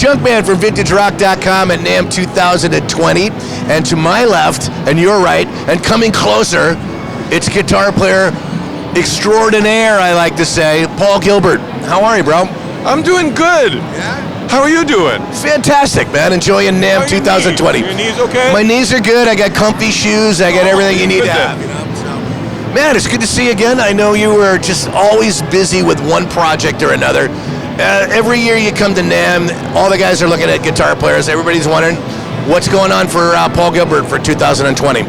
Junkman from VintageRock.com at NAMM 2020. And to my left, and your right, and coming closer, it's guitar player extraordinaire, I like to say, Paul Gilbert. How are you, bro? I'm doing good. Yeah? How are you doing? Fantastic, man. Enjoying NAMM 2020. Your knees okay? My knees are good. I got comfy shoes. I got everything you need to have. You know? So, man, it's good to see you again. I know you were just always busy with one project or another. Every year you come to NAMM, all the guys are looking at guitar players. Everybody's wondering what's going on for Paul Gilbert for 2020.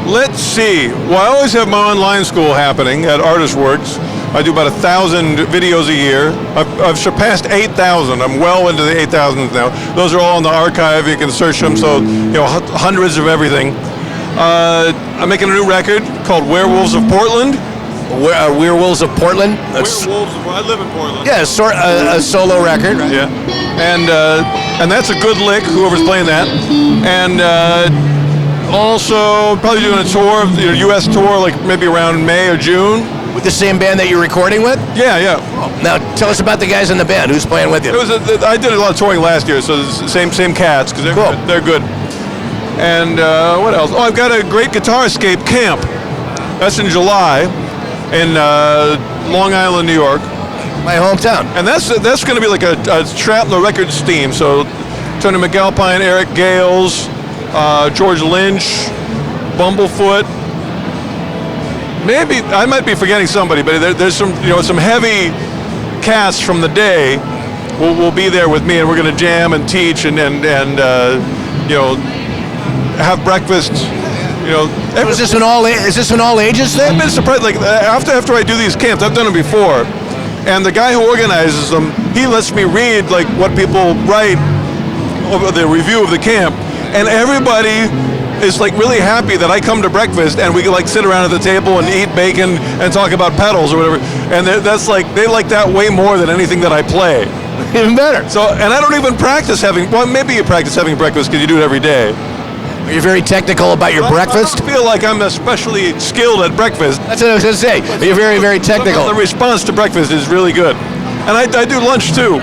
Let's see. Well, I always have my online school happening at ArtistWorks. I do about 1,000 videos a year. I've surpassed 8,000. I'm well into the 8,000s now. Those are all in the archive. You can search them, so hundreds of everything. I'm making a new record called Werewolves of Portland. Werewolves of Portland? I live in Portland. Yeah, a solo record, right? Yeah, and that's a good lick, whoever's playing that. And also probably doing a tour, U.S. tour, like maybe around May or June. With the same band that you're recording with? Yeah. Now, tell us about the guys in the band. Who's playing with you? I did a lot of touring last year, so it's the same cats, because they're good. And what else? Oh, I've got a great Guitar Escape camp. That's in July in Long Island, New York. My hometown. And that's going to be like a Shrapnel Records theme. So Tony McAlpine, Eric Gales, George Lynch, Bumblefoot. Maybe I might be forgetting somebody, but there's some heavy cast from the day will be there with me, and we're going to jam and teach and have breakfast. Is this an all ages thing? I've been surprised. Like after I do these camps, I've done them before, and the guy who organizes them, he lets me read like what people write over the review of the camp, and everybody is like really happy that I come to breakfast and we can like sit around at the table and eat bacon and talk about pedals or whatever. And that's like, they like that way more than anything that I play. Even better. So, and I don't even practice maybe you practice having breakfast because you do it every day. Are you very technical about your breakfast? I don't feel like I'm especially skilled at breakfast. That's what I was going to say. You're very, very technical. The response to breakfast is really good. And I do lunch too.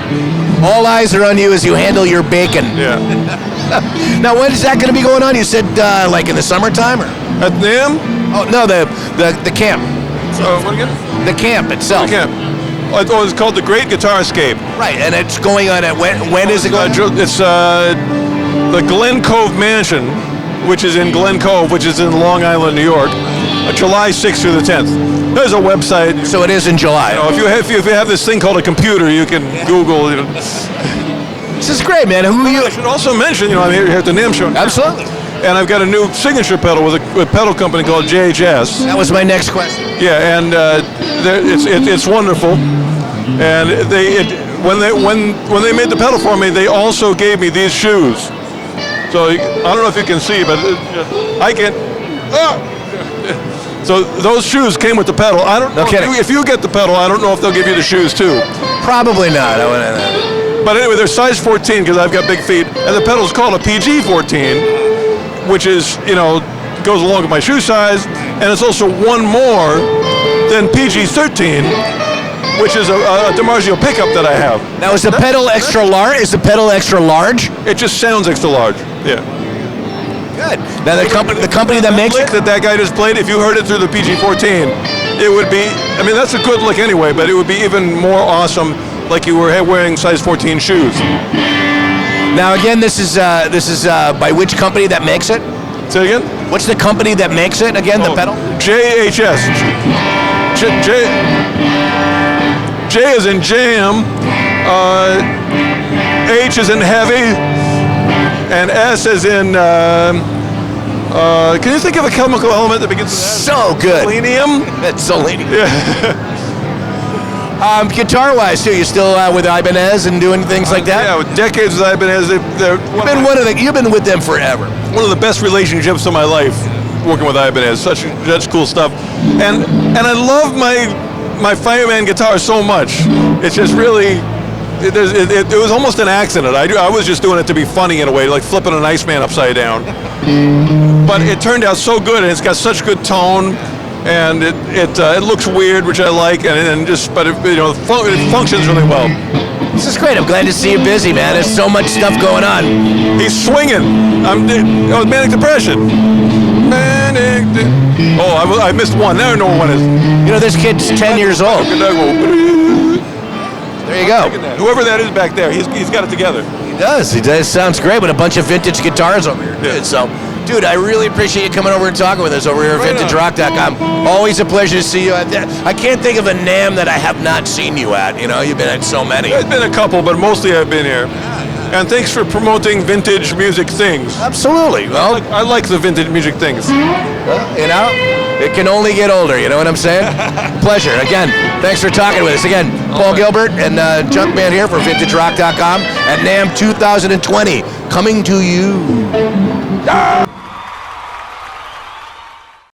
All eyes are on you as you handle your bacon. Yeah. Now, when is that going to be going on? You said like in the summertime, or at NAMM? Oh no, the camp. What again? The camp itself. The camp. Oh, it's called the Great Guitar Escape. Right, and it's going on at when is it going? It's the Glen Cove Mansion, which is in Glen Cove, which is in Long Island, New York, July 6th through the 10th. There's a website. So it is in July. If you have this thing called a computer, you can Google. This is great, man. Who are you? I should also mention, I'm here at the NAMM show. Absolutely. And I've got a new signature pedal with a pedal company called JHS. That was my next question. Yeah, and it's wonderful. And when they made the pedal for me, they also gave me these shoes. So I don't know if you can see, but I can. So those shoes came with the pedal. I don't know if you get the pedal. I don't know if they'll give you the shoes too. Probably not. But anyway, they're size 14 because I've got big feet, and the pedal's called a PG-14, which is goes along with my shoe size, and it's also one more than PG-13, which is a DiMarzio pickup that I have. Now, is the pedal extra large? Is the pedal extra large? It just sounds extra large. Yeah. Good. Now the company that makes it, that guy just played, if you heard it through the PG-14, it would be. I mean, that's a good lick anyway, but it would be even more awesome, like you were wearing size 14 shoes. Now again, this is by which company that makes it? Say again? What's the company that makes it again? The pedal? JHS. J is in jam. H is in heavy, and S is in. Can you think of a chemical element that begins with S? So good. Selenium. That's selenium. Yeah. Guitar-wise, too, you still with Ibanez and doing things like that? Yeah, with decades with Ibanez. You've been with them forever. One of the best relationships of my life, working with Ibanez. Such cool stuff. And I love my Fireman guitar so much. It's just really. It was almost an accident. I was just doing it to be funny in a way, like flipping an Iceman upside down. But it turned out so good, and it's got such good tone. and it looks weird, which I like, but it functions really well. This is great. I'm glad to see you busy, man. There's so much stuff going on. He's swinging. I was manic depression. Oh, I missed one. Now I know what one is. You know, this kid's 10 years old. There you go. Whoever that is back there, he's got it together. He does. He does. Sounds great with a bunch of vintage guitars over here. Yeah. So, dude, I really appreciate you coming over and talking with us over here at VintageRock.com. Always a pleasure to see you. I can't think of a NAMM that I have not seen you at. You know, you've been at so many. There's been a couple, but mostly I've been here. And thanks for promoting vintage music things. Absolutely. Well, I like the vintage music things. you know, it can only get older. You know what I'm saying? Pleasure. Again, thanks for talking with us. Again, Paul Gilbert and Junkman here for VintageRock.com at NAMM 2020. Coming to you.